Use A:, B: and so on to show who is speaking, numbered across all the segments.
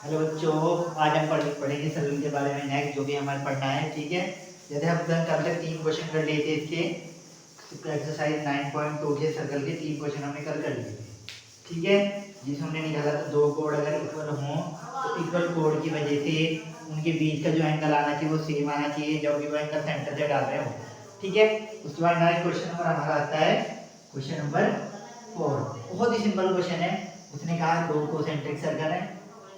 A: Hello बच्चों, आज हम पढ़ेंगे सर्कल के बारे में नेक्स्ट जो भी हमारे पढ़ना है। ठीक है, जैसे हम कल तक 3 क्वेश्चन कर लिए थे इसके एक्सरसाइज 9.2 के सर्कल के 3 क्वेश्चन हमने कल कर लिए थे। ठीक है, जिसमें हमने निकाला था दो कोड अगर इक्वल हों तो इक्वल कोड की वजह से उनके बीच का जो एंगल आना चाहिए वो सेम आना चाहिए, जब भी वो एंगल सेंटर से डाल रहे हो। ठीक है, उसके बाद नेक्स्ट क्वेश्चन नंबर हमारा आता है क्वेश्चन नंबर 4। बहुत ही सिंपल क्वेश्चन है। उसने कहा दो कोसेंट्रिक सर्कल है,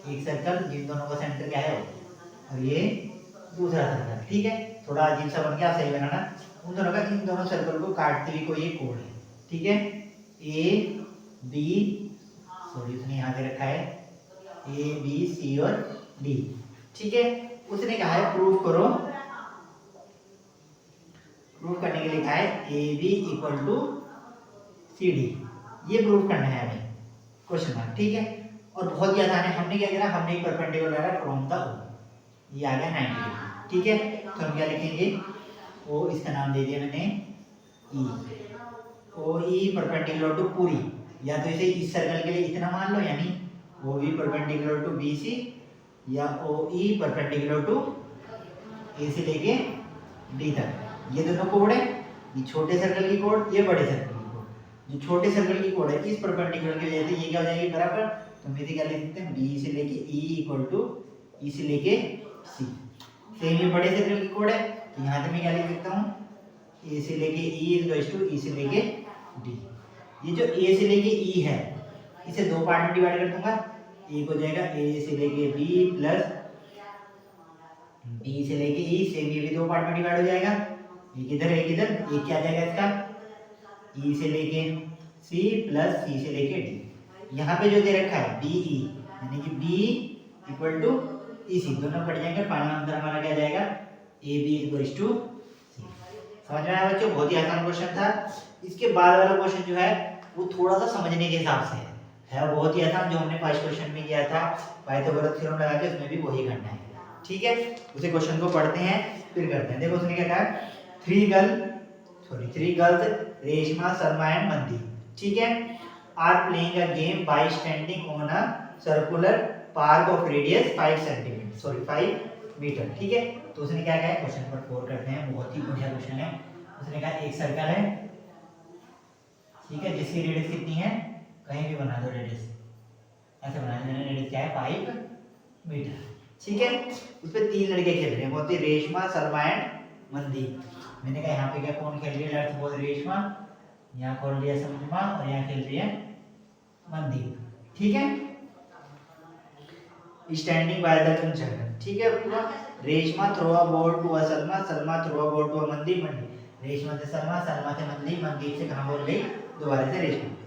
A: एक सर्कल जिन दोनों का सेंटर क्या है और ये दूसरा सर्कल। ठीक है, थोड़ा अजीब सा बन गया, सही बनाना। उन दोनों का इन दोनों सर्कल को काटते हुए कोई एक कोण है। ठीक है, ए बी, सॉरी उसने यहाँ पे रखा है ए बी सी और डी। ठीक है, उसने कहा है प्रूव करो। प्रूव करने के लिए कहा है A B equal to C D. ये प्रूव करना है हमें क्वेश्चन मार्क। ठीक है, और बहुत ही आसान है। हमने क्या करा, हमने एक परपेंडिकुलर लगाया फ्रॉम द ओ, ये आ गया 90 डिग्री। ठीक है, तो हम क्या लिखेंगे, ओ इसका नाम दे दिया मैंने ई। ओ ई परपेंडिकुलर टू पूरी, या तो इसे इस सर्कल के लिए इतना मान लो, यानी O E perpendicular to B C, या ओ ई परपेंडिकुलर टू ए से लेके डी तक। ये दोनों कोड है, ये छोटे सर्कल की कोड, ये बड़े सर्कल की कोड। जो छोटे सर्कल की कोड है इस परपेंडिकुलर की वजह से ये क्या हो जाएगी बराबर, तो हम इसे क्या लिख सकते हैं बी से लेके ई इक्वल टू ई से लेके सी। सेम ये बड़े सर्कल की कोड है, तो यहाँ से मैं क्या लिख सकता हूँ ए से लेके ई इक्वल टू ई से लेके डी। ये जो ए से लेके ई है इसे दो पार्ट में डिवाइड कर दूंगा। एक हो जाएगा ए से लेके बी प्लस बी से लेके ई, सेम ये भी दो पार्ट में डिवाइड हो जाएगा। एक इधर एक इधर, एक क्या आ जाएगा इसका ई से लेके सी प्लस सी से लेके डी। यहाँ पे जो दे रखा है बी ई, यानी कि बी इक्वल टू ई सी, दोनों कट जाएंगे। फाइनल आंसर हमारा क्या जाएगा ए बी इक्वल टू सी। समझ में आया बच्चों, बहुत ही आसान क्वेश्चन था। इसके बाद वाला क्वेश्चन जो है वो थोड़ा सा समझने के हिसाब से है बहुत ही आसान। जो हमने फर्स्ट क्वेश्चन में किया था पाइथागोरस थ्योरम लगा के, उसमें भी वही करना है। ठीक है, उसे क्वेश्चन को पढ़ते हैं फिर करते हैं। देखो उसने क्या कहा, three girls Reshma Sharma and Mandi, ठीक है, are playing a game by standing on a circular park of radius 5 metre. ठीक है, तो उसने क्या कहा है, क्वेश्चन नंबर 4 करते हैं। बहुत ही बढ़िया क्वेश्चन है। उसने कहा एक सर्कल है, ठीक है, जिसकी रेडियस कितनी है, कहीं भी बना दो रेडियस, ऐसे बना देना, रेडियस क्या है 5 मीटर। ठीक है, उस पे 3 लड़के खेल रहे हैं, बहुत ही रेशमा शर्मा एंड मंदी। मैंने कहा यहाँ पे क्या कौन खेल रही है, लेट्स सपोज रेशमा, यहाँ खोल रही है शर्मा और यहाँ खेल रही है मंदी। ठीक है, स्टैंडिंग बाय द जंक्शन। ठीक है, पूरा Reshma throw a ball to a Salma, Salma throw a ball to a Mandi, Mandi Reshma से सलमा, सलमा से मंदी, मंदी से कहां बॉल गई, दोबारा से रेशमा पे।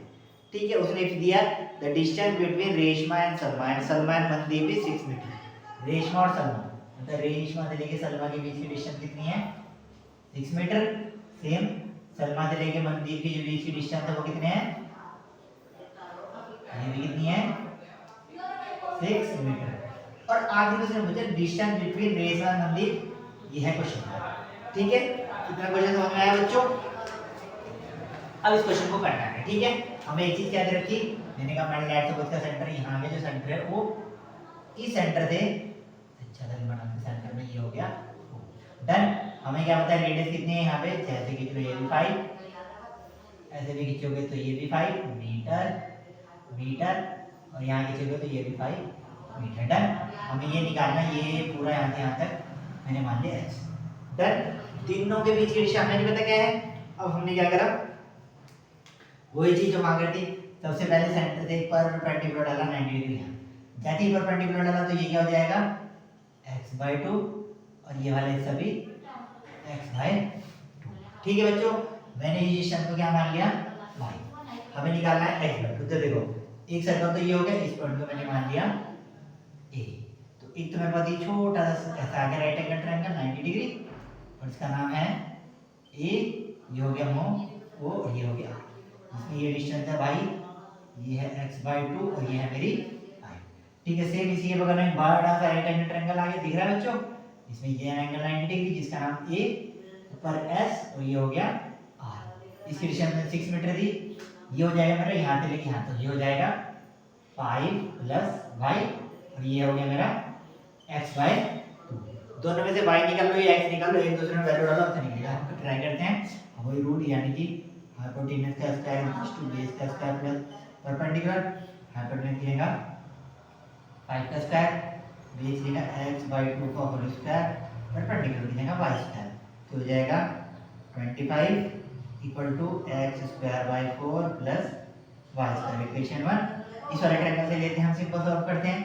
A: ठीक है, उसने दिया the distance between Reshma and Salma and मंदी भी 6 मीटर। रेशमा और सलमा, मतलब रेशमा से लेके सलमा के बीच की डिस्टेंस कितनी है 6 मीटर। सेम सलमा से लेके मंदी के जो बीच की डिस्टेंस है वो कितने हैं, ये भी कितनी है 6 मीटर। और आगे उसने पूछा डिस्टेंस बिटवीन रेशमा एंड मंदी, ये है क्वेश्चन। ठीक है, कितना क्वेश्चन समझ में आया बच्चों। अब इस क्वेश्चन को करना है। ठीक है, हमें एक चीज क्या दे रखी, मैंने कहा मैंने लेट सपोज का सेंटर यहाँ पे जो सेंटर है वो इस सेंटर से अच्छा सा बनाते सेंटर में ये हो गया डन। हमें क्या पता है रेडियस कितनी है, यहाँ पे ऐसे खींच लो ये भी 5, ऐसे भी खींचोगे तो ये भी 5 मीटर मीटर, और यहाँ खींचोगे तो ये भी 5 मीटर। डन, हमें ये निकालना, ये पूरा यहाँ से यहाँ तक मैंने मान लिया x। डन, तीनों के बीच की दिशा हमें नहीं पता क्या है। अब हमने क्या करा, वही चीज जो वहां थी, सबसे पहले सेंटर से परपेंडिकुलर डाला 90 डिग्री। जैसे ही परपेंडिकुलर डाला तो ये क्या हो जाएगा x/2, और ये वाले सभी x/2। ठीक है बच्चों, मैंने इस डिस्टेंस को क्या मान लिया y, हमें निकालना है x/2। तो देखो एक सर्कल तो ये हो गया, इस पॉइंट को मैंने मान लिया a। तो एक तो मेरे पास ये छोटा सा ऐसा आ गया राइट एंगल ट्रायंगल 90 डिग्री, और इसका नाम है a। ये हो गया o और ये हो गया r। इसमें ये डिस्टेंस है भाई, ये है x/2 और ये है मेरी y। ठीक है, सेम इसी के बगल में बड़ा सा राइट एंगल ट्रायंगल आ गया, दिख रहा है बच्चों। इसमें ये एंगल 90 डिग्री जिसका नाम a, ऊपर s और ये हो गया r। इसकी डिस्टेंस 6 मीटर थी, ये हो जाएगा मेरा यहाँ से लेके यहाँ तक, ये हो जाएगा 5 + y और ये हो गया मेरा x/2। दोनों में से y निकाल लो या x निकाल लो, एक दूसरे में वैल्यू डालो तो निकलेगा। हम ट्राई करते हैं। वही रूट यानी कि हाइपोटेन्यूज का स्क्वायर टू बेस का स्क्वायर प्लस परपेंडिकुलर। हाइपोटेन्यूज लिखेगा 5 का स्क्वायर, बेस लिखेगा x/2 का होल स्क्वायर, परपेंडिकुलर लिखेगा y स्क्वायर। तो हो जाएगा 25 equal to x²/4 plus y square. Equation 1 इस वाले ट्रायंगल से लेते हैं, हम सिंपल सॉल्व करते हैं।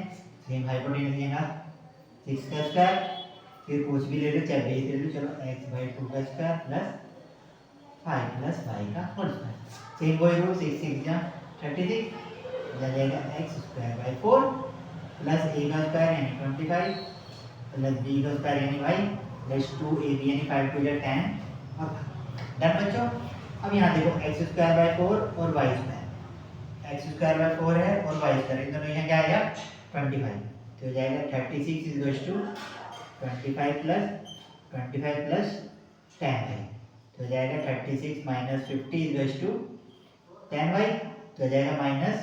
A: सेम हाइपोटेन्यूज लिखेगा 6 का स्क्वायर, फिर कुछ भी ले लो चाहे बेस ले लो, चलो x/2 का स्क्वायर प्लस 5 प्लस y का होल स्क्वायर। सेम वही रूल 6 6 जा 36 हो जाएगा x²/4 प्लस a का स्क्वायर यानी 25 प्लस b का स्क्वायर यानी y प्लस 2ab यानी 5 2 10 और डन बच्चों। अब यहाँ देखो x²/4 और y स्क्वायर, x²/4 है और y स्क्वायर, इन दोनों यहाँ क्या आएगा 25, तो हो जाएगा 36 इज टू 25 प्लस 10 है, तो हो जाएगा 36 माइनस 50 इज टू 10y, तो हो जाएगा माइनस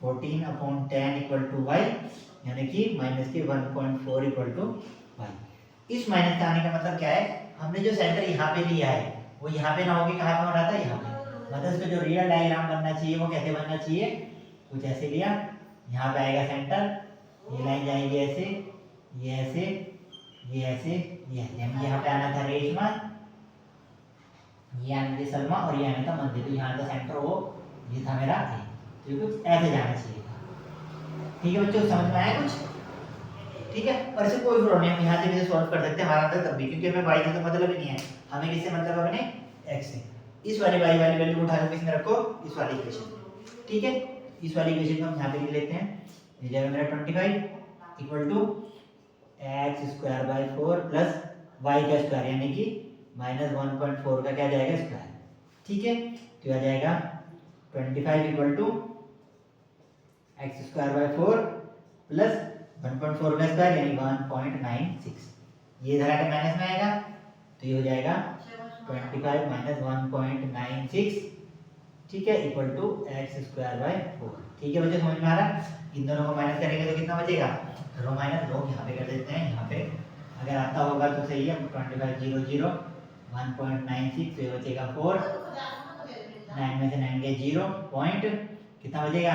A: 14/10 इक्वल टू y, यानी कि माइनस के 1.4 इक्वल टू y। इस माइनस का आने का मतलब क्या है, हमने जो सेंटर यहाँ पे लिया है वो यहाँ पे ना होगी, कहाँ पे हो रहा था यहाँ पे, मतलब इसका जो रियल डायग्राम बनना चाहिए वो कैसे बनना चाहिए, कुछ ऐसे लिया, यहाँ पे आएगा सेंटर, ये लाइन जाएगी ऐसे, ये ऐसे, ये ऐसे, ये ऐसे, यानी यहाँ पे आना था रेशमा, ये आना था सलमा और ये आना था मंदिर, तो यहाँ का सेंटर वो ये था मेरा ए, तो ये कुछ ऐसे जाना चाहिए था। ठीक है बच्चों, समझ में आया कुछ? ठीक है, और इसे कोई प्रॉब्लम नहीं, हम यहाँ से भी सॉल्व कर सकते हैं हमारा आंसर तब भी, क्योंकि हमें y से तो मतलब ही नहीं है, हमें किससे मतलब है, अपने x से। इस वाली y वाली वैल्यू उठा लो, किसमें रखो, इस वाली इक्वेशन। ठीक है, इस वाली इक्वेशन को हम यहाँ पे लिख लेते हैं, ये जाएगा मेरा 25 equal to x²/4 plus y का स्क्वायर यानी कि माइनस 1.4 का क्या जाएगा स्क्वायर। ठीक है, तो आ जाएगा 25 इक्वल टू x²/4 प्लस 1.4 का स्क्वायर यानी 1.96, ये इधर आकर माइनस में आएगा, तो ये हो जाएगा 25 माइनस 1.96, ठीक है, इक्वल टू x²/4। ठीक है बच्चों, समझ में आ रहा? इन दोनों को माइनस करेंगे तो कितना बचेगा, रो माइनस रो यहाँ पे कर देते हैं, यहाँ पे अगर आता होगा तो सही है, 25 0 0 1.96, तो ये बचेगा 4, 9 में से 9 गए 0 पॉइंट, कितना बचेगा,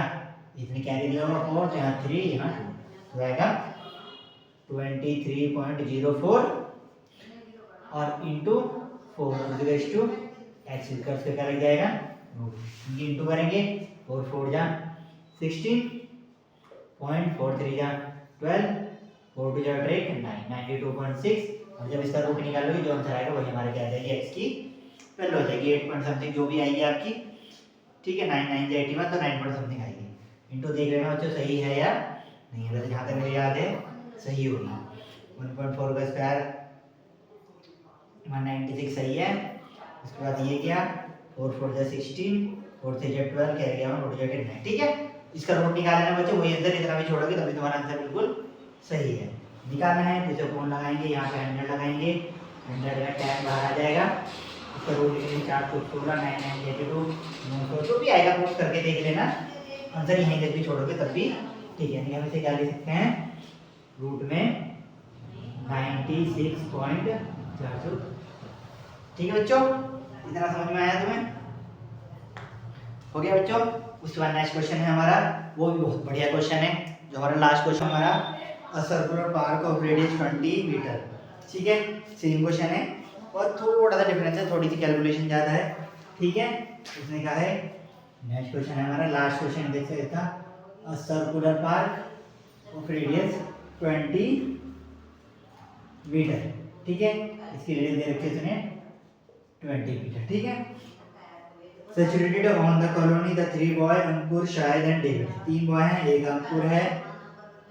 A: इसने कैरी दिया होगा 4, तो यहाँ 3 यहाँ 2, तो आएगा 23.04 और into 4 is to x square से क्या लग जाएगा, ये इंटू करेंगे 4 4 जा 16, 0.43 जा 12, 4 2 जा 8 9 92.6, और जब इसका रूट निकालोगे जो आंसर आएगा वही हमारे क्या आ जाएगी, एक्स की वैल्यू हो जाएगी 8 पॉइंट समथिंग जो भी आएगी आपकी। ठीक है, 9 9 जा 81, तो 9 पॉइंट समथिंग आएगी। इंटू देख लेना बच्चों सही है या नहीं है, वैसे जहाँ तक मुझे याद है सही होगी। 1.4 का स्क्वायर 196 सही है। उसके बाद ये क्या 4 4 जा 16, 4 3 जा 12, क्या गया 1 4 जा 9। ठीक है, इसका रूट निकाल लेना बच्चों, वही अंदर इतना भी छोड़ोगे तभी तुम्हारा आंसर बिल्कुल सही है। निकालना है तो इसे कौन लगाएंगे, यहाँ पे 100 लगाएंगे, 100 का टैन बाहर आ जाएगा, इसका रूट लिखेंगे 416 9 9 82 900, जो भी आएगा पोस्ट करके देख लेना, आंसर यहीं तक भी छोड़ोगे तब भी ठीक है। हम इसे क्या लिख सकते हैं, रूट में 96.400। ठीक है बच्चों, इतना समझ में आया तुम्हें, हो गया बच्चों। उसके बाद नेक्स्ट क्वेश्चन है हमारा, वो भी बहुत बढ़िया क्वेश्चन है, जो हमारा लास्ट क्वेश्चन हमारा a circular park of radius 20 metre. ठीक है, सेम क्वेश्चन है और थोड़ा सा डिफरेंस है, थोड़ी सी कैलकुलेशन ज़्यादा है। ठीक है, उसने कहा है नेक्स्ट क्वेश्चन है हमारा, लास्ट क्वेश्चन देख सकते था, a circular park of radius 20 metre. ठीक है, इसकी रेडियस दे रखी है इसने 20 मीटर। ठीक है, saturated on the colony the 3 boy Ankur Shahid and David. 3 boy हैं, एक अंकुर है,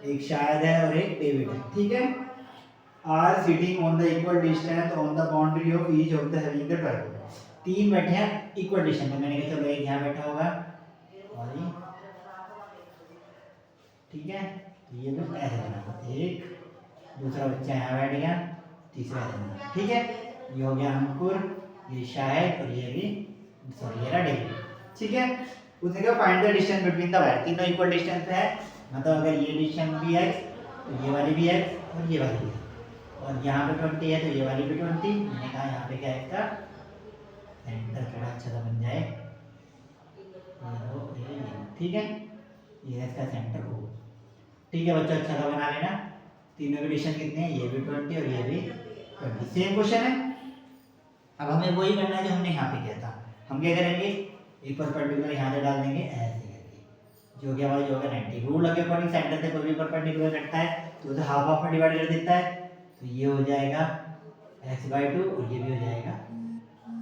A: एक शाहिद है और एक डेविड है। ठीक है, are sitting on the equal distance on the boundary of each of the having the triangle. 3 बैठे हैं इक्वल डिस्टेंस, मैंने कहा चलो एक यहाँ बैठा होगा और ये, ठीक है, तो ये तो ऐसे बना, एक दूसरा बच्चा यहाँ बैठ गया, तीसरा बना। ठीक है, ये हो गया अंकुर, ये शाहिद और ये भी सॉरी ये रहा डेविड। ठीक है, उसने कहा find the distance between the wire, तीनों इक्वल डिस्टेंस पे है, मतलब अगर ये डिस्टेंस भी x तो ये वाली भी x और ये वाली भी x, और यहाँ पे 20 है तो ये वाली भी 20। मैंने कहा यहाँ पे क्या है इसका सेंटर थोड़ा अच्छा सा बन जाए, ठीक है, ये इसका सेंटर हो। ठीक है बच्चों, अच्छा सा बना लेना। तीनों के डिस्टेंस कितने हैं, ये भी 20 और ये भी 20। सेम क्वेश्चन है। अब हमें वही करना है जो हमने यहाँ पे किया था। हम क्या करेंगे, एक परपेंडिकुलर यहाँ से डाल देंगे ऐसे करके, जो कि हमारा जो होगा 90। रूल के अकॉर्डिंग सेंटर से कोई भी परपेंडिकुलर कटता है तो उसे हाफ हाफ में डिवाइड कर देता है, तो ये हो जाएगा x/2 और ये भी हो जाएगा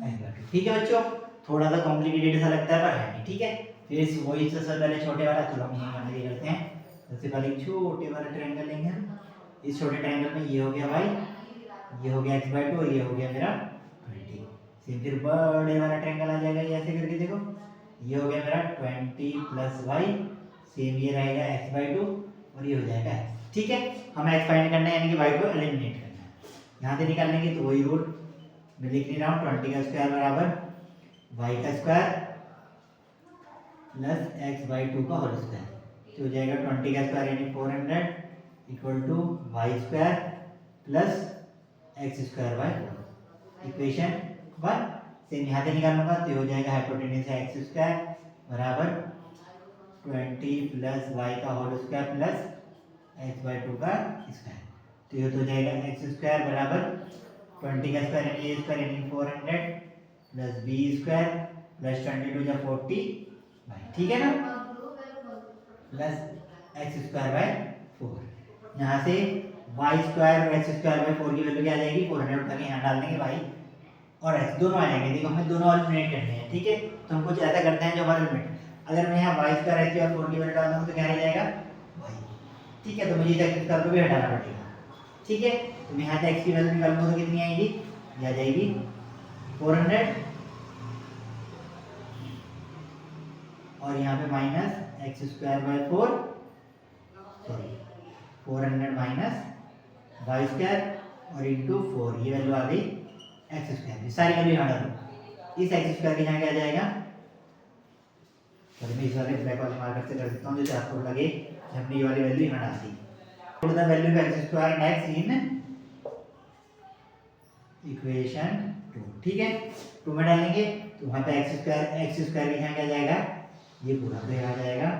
A: x/2। ठीक है बच्चों, थोड़ा सा कॉम्प्लिकेटेड सा लगता है पर है नहीं, ठीक है। फिर वही सबसे पहले छोटे वाला, चलो हम यही करते हैं। सबसे पहले एक छोटे वाला ट्रायंगल लेंगे हम। इस छोटे ट्रायंगल में ये हो गया y, ये हो गया x/2 और ये हो गया मेरा 20। सेम फिर बड़े वाला ट्रायंगल आ जाएगा, ये ऐसे करके देखो, ये हो गया मेरा 20 + y, सेम ये रहेगा x/2 और ये हो जाएगा x। ठीक है, हमें x फाइंड करना है यानी कि y को एलिमिनेट करना है। यहाँ से निकालेंगे तो वही रूल मैं लिख नहीं रहा हूँ, 20 का स्क्वायर बराबर y का स्क्वायर प्लस x/2 का होल स्क्वायर, तो हो जाएगा 20 का स्क्वायर यानी 400 equal to y square plus x square by 4। Equation 1 से यहाँ से निकालूंगा तो हो जाएगा हाइपोटेन्यूज है x स्क्वायर बराबर 20 प्लस y का होल स्क्वायर प्लस x/2 का स्क्वायर, तो ये तो हो जाएगा x स्क्वायर बराबर 20 का स्क्वायर यानी a स्क्वायर यानी 400 प्लस b स्क्वायर प्लस 22 या 40, ठीक है ना, प्लस x स्क्वायर बाय 4। यहाँ से y स्क्वायर और x स्क्वायर बाय 4 की वैल्यू क्या आ जाएगी, 400 उठा के यहाँ डाल देंगे, y और x दोनों आ जाएंगे। देखो हमें दोनों एलिमिनेट करने हैं, ठीक है, तो हम कुछ ऐसा करते हैं जो हमारा लिमिट, अगर मैं यहाँ y स्क्वायर x और 4 की वैल्यू डाल दूँ तो क्या रह जाएगा y, ठीक है, तो मुझे x स्क्वायर को भी हटाना पड़ेगा, ठीक है। तो मैं यहाँ से x की वैल्यू निकालूंगा तो कितनी आएगी, ये आ जाएगी 400 और यहाँ पे minus x square by 4, sorry 400 minus y square और इंटू 4, ये वैल्यू आ गई x स्क्वायर की, सारी वैल्यू यहाँ डालो। इस x स्क्वायर के यहाँ क्या आ जाएगा, चलो मैं इस वाले ब्लैक वाले मार्कर से कर देता हूँ, जैसे आपको लगे कि हमने ये वाली वैल्यू यहाँ डाल दी। Put the value of x square and x in equation 2, ठीक है, 2 में डालेंगे तो वहाँ पे x स्क्वायर के यहाँ क्या जाएगा, ये पूरा तो आ जाएगा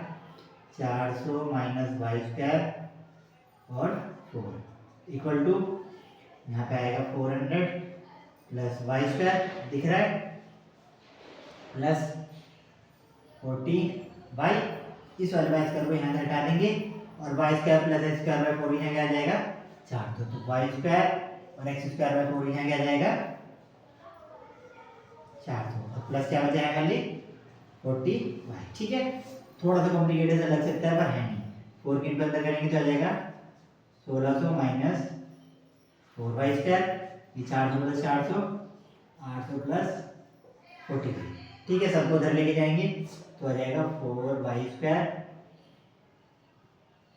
A: 400 माइनस y स्क्वायर और 4 इक्वल टू यहाँ पे आएगा 400 प्लस y स्क्वायर दिख रहा है प्लस 40 इस वाले y स्क्वायर को यहाँ से हटा देंगे और y square plus x square by 4 यहाँ क्या आ जाएगा 400, तो y स्क्वायर और x स्क्वायर बाय 4 यहाँ क्या आ जाएगा 400 और प्लस क्या बचा है खाली 40y, ठीक है। थोड़ा सा कॉम्प्लिकेटेड सा लग सकता है पर है नहीं, 4 के अंदर करेंगे तो आ जाएगा 1600 माइनस 4y स्क्वायर, ये 400 प्लस 400 800 प्लस 45, ठीक है, सबको उधर लेके जाएंगे तो आ जाएगा 4y स्क्वायर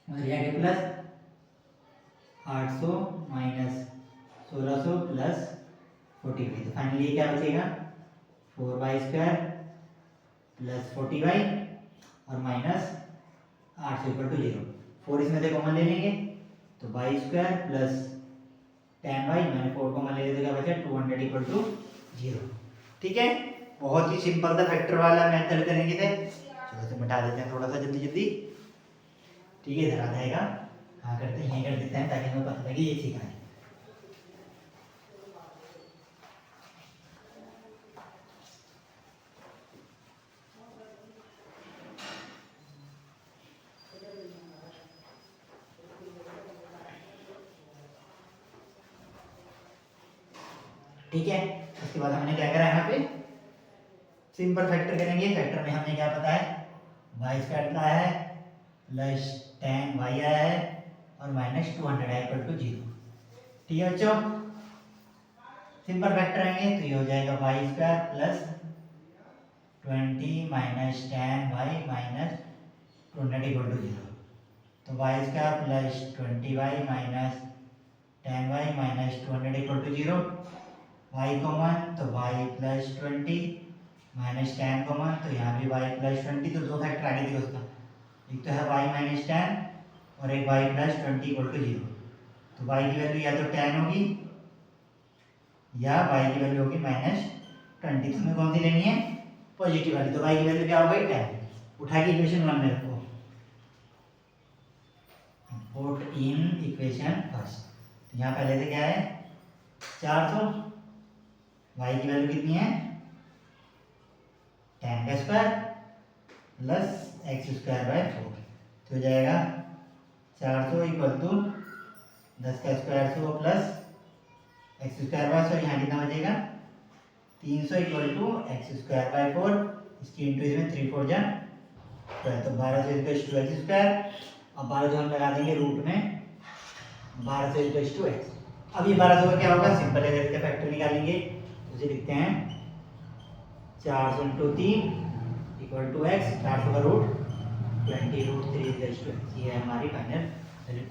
A: और यहाँ के प्लस 800 माइनस 1600 प्लस 45, तो फाइनली ये क्या बचेगा 4y स्क्वायर प्लस 40y और माइनस 800 इक्वल टू 0। 4 इसमें से कॉमन ले लेंगे तो y स्क्वायर प्लस 10y, मैंने 4 कॉमन ले लिया तो क्या बचा 200 इक्वल टू 0, ठीक है। बहुत ही सिंपल सा फैक्टर वाला मेथड करेंगे थे, चलो इसे मिटा देते हैं थोड़ा सा जल्दी जल्दी, ठीक है, इधर आ जाएगा, हाँ करते हैं यहीं कर देते हैं ताकि हमें पता लगे ये सीखना है। ठीक है, उसके बाद हमने क्या करा यहाँ पे सिंपल फैक्टर करेंगे। फैक्टर में हमें क्या पता है y स्क्वायर आया है प्लस 10y आया है और माइनस 200 है इक्वल टू 0, ठीक है बच्चों। सिंपल फैक्टर आएंगे तो ये हो जाएगा y square plus 20 minus 10y minus 200 equal to 0, तो y square plus 20y minus 10y minus 200 equal to 0, y common तो y प्लस 20 माइनस 10 कॉमन तो यहाँ भी y प्लस 20, तो दो फैक्टर आगे थे उसका, एक तो है y माइनस 10 और एक y प्लस 20 इक्वल टू 0। तो y की वैल्यू या तो 10 होगी या y की वैल्यू होगी माइनस 20। तुम्हें कौन सी लेनी है? पॉजिटिव वाली। तो y की वैल्यू क्या हो गई? 10। उठा के इक्वेशन 1 में रखो, पुट इन इक्वेशन फर्स्ट। यहाँ पहले से क्या है? 400। y की वैल्यू कितनी है? 10 का square plus x square by 4। तो हो जाएगा 400 इक्वल टू 10 का square 100 plus x square by 100। यहाँ कितना बचेगा? 300 equal to x square by 4। इसकी इंटू इसमें 3 4 जा 12। तो 1200 इक्वल टू एक्स स्क्वायर। अब 1200 हम लगा देंगे रूट में, 1200 इक्वल टू एक्स। अब ये 1200 का क्या होगा? सिंपल है, इसका फैक्टर निकालेंगे। तो इसे लिखते हैं 400 इंटू 3 इक्वल टू एक्स। 400 का root 20 root 3 equal to x. ये है हमारी फाइनल।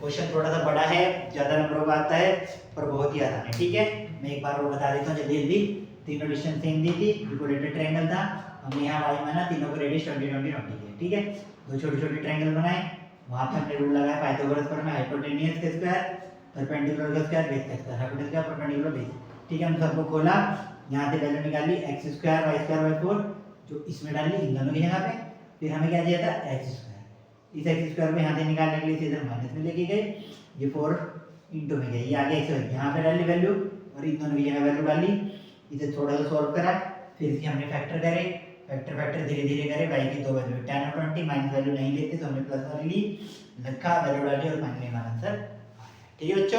A: क्वेश्चन थोड़ा सा बड़ा है, ज़्यादा नंबरों का आता है, पर बहुत ही आसान है। ठीक है, मैं एक बार और बता देता हूँ जल्दी जल्दी। तीनों डिस्टेंस सेम दी थी, इक्वलेटेड ट्रायंगल था। हमने यहाँ वाई माना, तीनों को रेडियस 20 20 20 दिए। ठीक है, दो छोटे छोटे ट्रायंगल बनाए, वहाँ पे हमने रूल लगाया पाइथागोरस पर में, हाइपोटेन्यूज का स्क्वायर, परपेंडिकुलर का स्क्वायर, बेस का स्क्वायर, हाइपोटेन्यूज का परपेंडिकुलर बेस। ठीक है, हम सबको खोला, यहाँ से वैल्यू निकाली x square y square by 4, जो इसमें डाली इन दोनों की जगह पे। फिर हमें क्या चाहिए था? X square. इस एक्स स्क्वायर को यहाँ से निकालने के लिए सीधे माइनस में लेके गए, ये 4 इंटू में गए, ये आगे एक्स यहाँ पे डाली वैल्यू और इन दोनों की जगह वैल्यू डाली। इसे थोड़ा सा सॉल्व करा, फिर इसकी हमने फैक्टर करे, फैक्टर धीरे धीरे करे। वाई की दो वैल्यू 10 और 20, माइनस वैल्यू नहीं लेते तो हमने प्लस वाली ली, लिखा, वैल्यू डाली और फाइनली हमारा आंसर आ गया। ठीक है बच्चों।